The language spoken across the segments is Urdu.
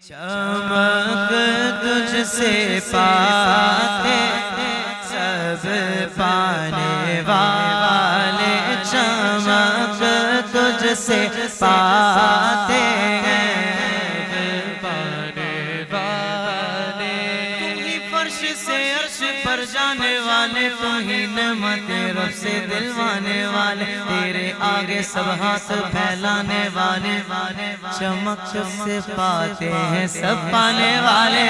چمک تجھ سے پاتے سب پانے والے، چمک تجھ سے پاتے پانے والے، تم ہی فرش سے عرش پر جانے والے، تم ہی نعمت رب سے دلوانے والے، تیرے آگے سب ہاتھ پھیلانے والے، چمک سے پاتے ہیں سب پانے والے۔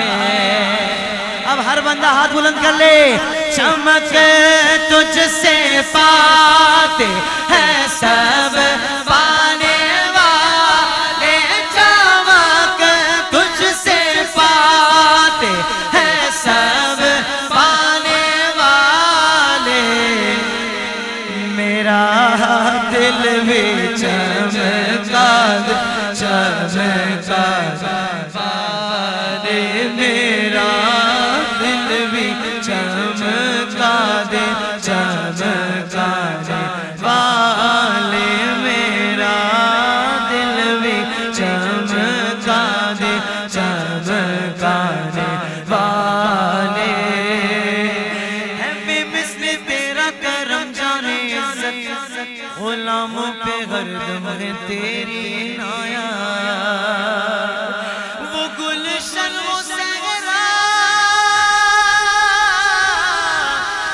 اب ہر بندہ ہاتھ بلند کر لے، چمک تجھ سے پاتے ہیں سب پانے والے، چمک تجھ سے پاتے ہیں سب پانے والے، میرا دل بھی چمکا چمکا دے، میرا دل بھی چمکا دے چمکا دے والے، میرا دل بھی چمکا دے چمکا دے والے، ہے بے مثل تیرا کرم جانے عزت، غلاموں پہ ہر دم ہے تیری عنایت، وہ گلشن وہ صحرا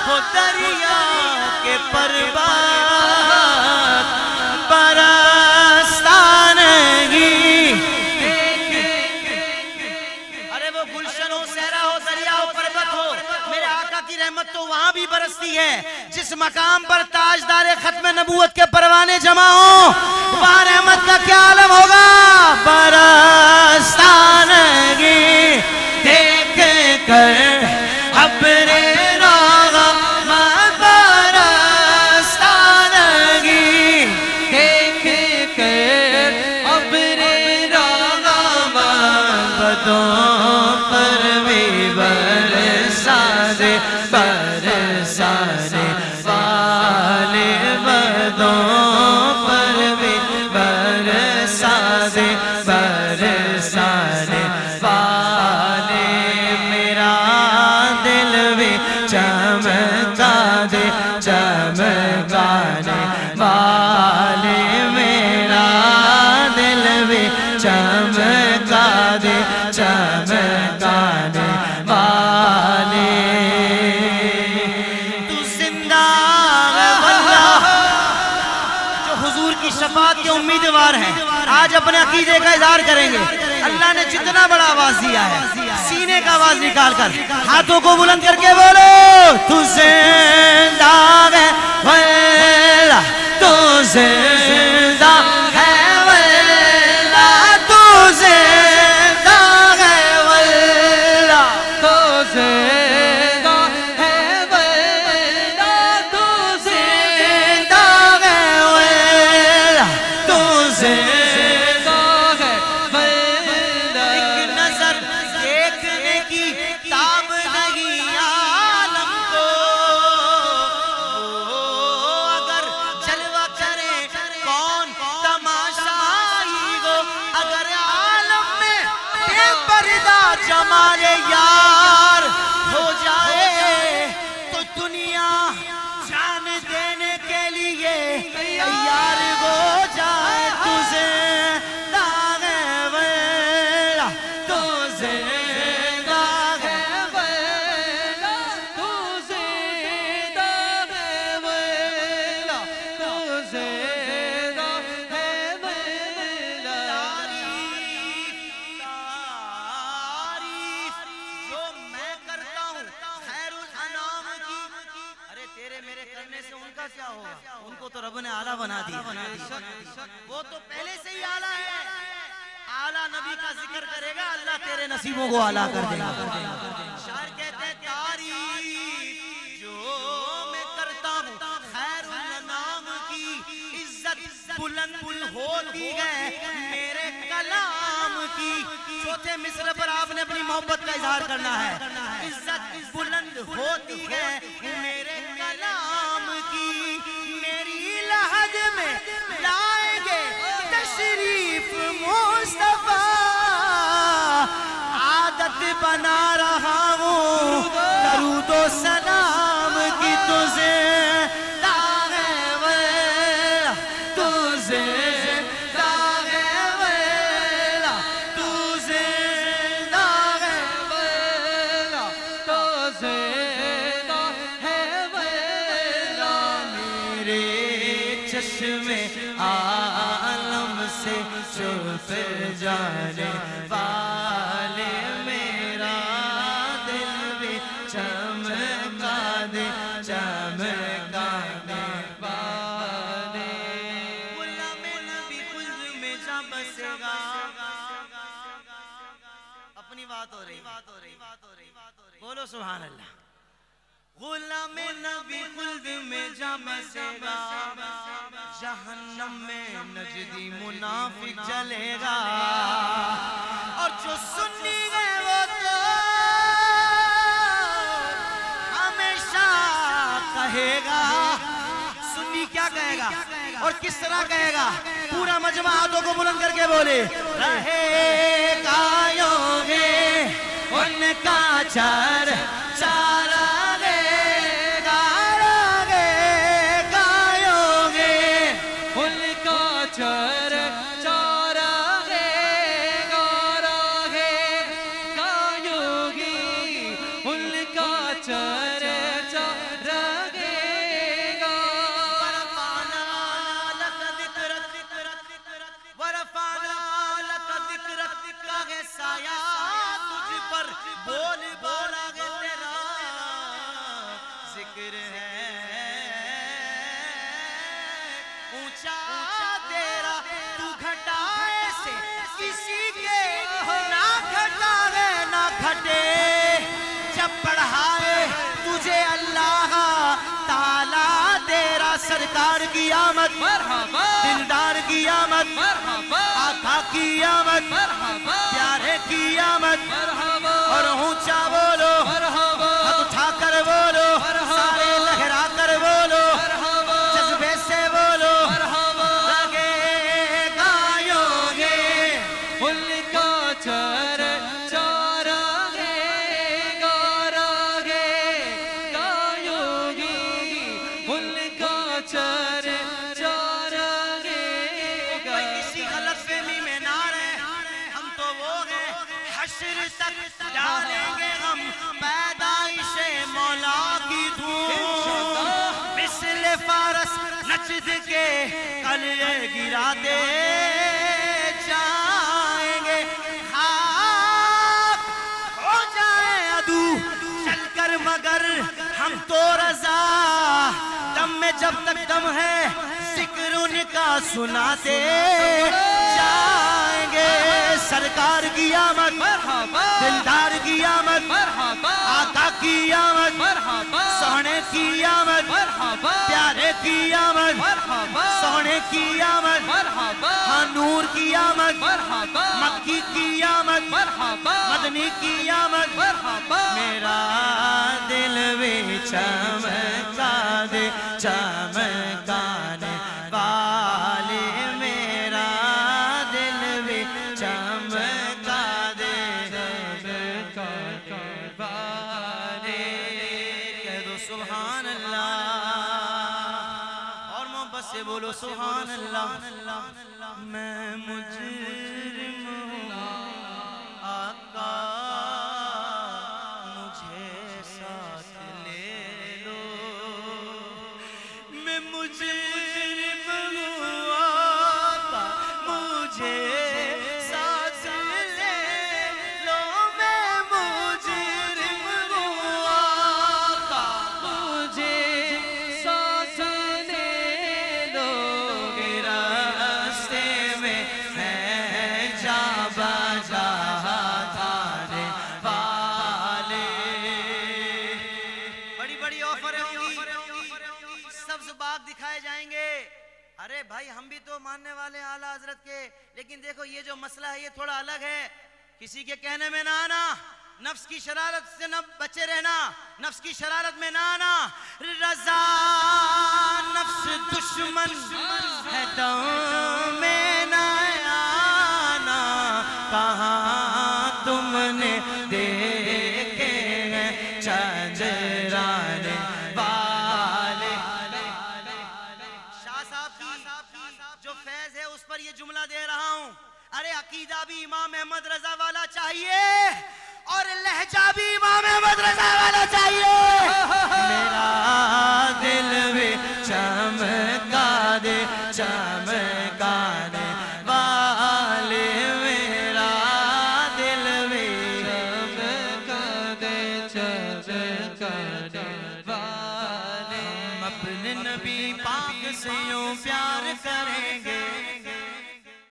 ہو دریا کے پربات برستانگی، ارے وہ گلشن ہو صحرا ہو دریا ہو پربت ہو، میرے آقا کی رحمت تو وہاں بھی برستی ہے جس مقام پر تاجدار ختم نبوت کے پروانے جمع ہوں، وہاں رحمت کا کیا عالم ہوگا۔ برستانگی دیکھ کر ابر رحمت، برستانگی دیکھ کر ابر رحمت، بدوں پر بھی برسا دے برسا دے والے، بدوں پر بھی برسا دے برسا دے والے، میرا دل بھی چمکا دے چمکا دے والے، میرا دل بھی چمکا دے چمکا دے والے، تو زندہ واللہ جو حضور کی شفاعت کے امیدوار ہیں، آج اپنے عقیدے کا اظہار کریں گے۔ اللہ نے جتنا بڑا آواز دیا ہے، سینے کا آواز نکال کر ہاتھوں کو بلند کر کے بولو، تو زندہ ہے واللہ، تو زندہ ہے واللہ، تو زندہ ہے واللہ، تو زندہ ہے واللہ، تو زندہ ہے واللہ، تو زندہ جمال یار ہو جائے تو دنیا جان دینے کے لیے تیار ہو جائے، تجھے داغ ویلا، تجھے داغ ویلا، تجھے داغ ویلا، تجھے داغ ویلا، کیا ہوگا، ان کو تو رب نے اعلیٰ بنا دیا، وہ تو پہلے سے ہی اعلیٰ ہے، اعلیٰ نبی کا ذکر کرے گا اللہ تیرے نصیبوں کو اعلیٰ کر دے گا۔ شاعر کہتے ہیں تعریف جو میں کرتا ہوں خیر الانام کی، عزت بلند ہوتی ہے میرے کلام کی، چوتھے مصرع پر آپ نے اپنی محبت کا اظہار کرنا ہے، عزت بلند ہوتی ہے میرے کلام کی، میری لحد میں لائیں گے تشریف مصطفیٰ، بنا رہا ہوں درود و سلام کی تجھے عالم سے چھپ جانے والے میرا دل بھی چمکا دے چمکانے والے غلام نبی خلد میں جا بسے گا اپنی بات ہو رہی بولو سبحان اللہ غلام نبی خلد میں جا بسے گا جہنم میں نجدی منافق جلے گا اور جو سنی ہے وہ تو ہمیشہ کہے گا سنی کیا کہے گا اور کس طرح کہے گا پورا مجمع ہاتھوں کو بلند کر کے بولے رہے گایوں گے ان کا چار چارہ جب پڑھائے تجھے اللہ تعالیٰ تیرا سرکار کی آمد دلدار کی آمد آقا کی آمد پیارے کی آمد اور اونچا بولو ہاتھ اٹھا کر بولو سارے لہرا کر بولو جذبے سے بولو لگے گایوں گے ان کا چر ڈالیں گے ہم پیدائش مولا کی دھوم مثل فارس نچد کے کلیے گراتے جائیں گے خاک ہو جائے عدو چل کر مگر ہم تو رضا دم میں جب تک دم ہے ذکر ان کا سناتے جائیں گے سرکار کی آمد دلدار کی آمد آقا کی آمد سونے کی آمد پیارے کی آمد سونے کی آمد نور کی آمد مکی کی آمد مدنی کی آمد میرا دل بھی چمکا دے چمکانے والے میرا دل بھی چمکا دے چمکانے والے کہہ دو سبحان اللہ اور محبت سے بولو سبحان اللہ میں مجرم ہوں آقا مجھے ساتھ لے لو میں مجرم ہوں آقا مجھے ساتھ لے لو میں مجرم ہوں آقا مجھے ساتھ لے لو میرا راستے میں ہے جا بجا تھانے والے بڑی بڑی آفریں ہوں گی سبز باغ دکھائے جائیں گے ارے بھائی ہم بھی تو ماننے والے ہیں اعلیٰ حضرت کے لیکن دیکھو یہ جو مسئلہ ہے یہ تھوڑا الگ ہے کسی کے کہنے میں نہ آنا نفس کی شرارت سے نہ بچے رہنا نفس کی شرارت میں نہ آنا رضا نفس دشمن ہے دم میں نہ آنا کہاں تم نے جو فیض ہے اس پر یہ جملہ دے رہا ہوں. ارے عقیدہ بھی امام احمد رضا والا چاہیے اور لہجہ بھی امام احمد رضا والا چاہیے. میرا دل بھی چمکا دے چمکانے والے, میرا دل بھی چمکا دے چمکانے والے. ہم اپنے نبی پاک سے یوں پیار کریں گے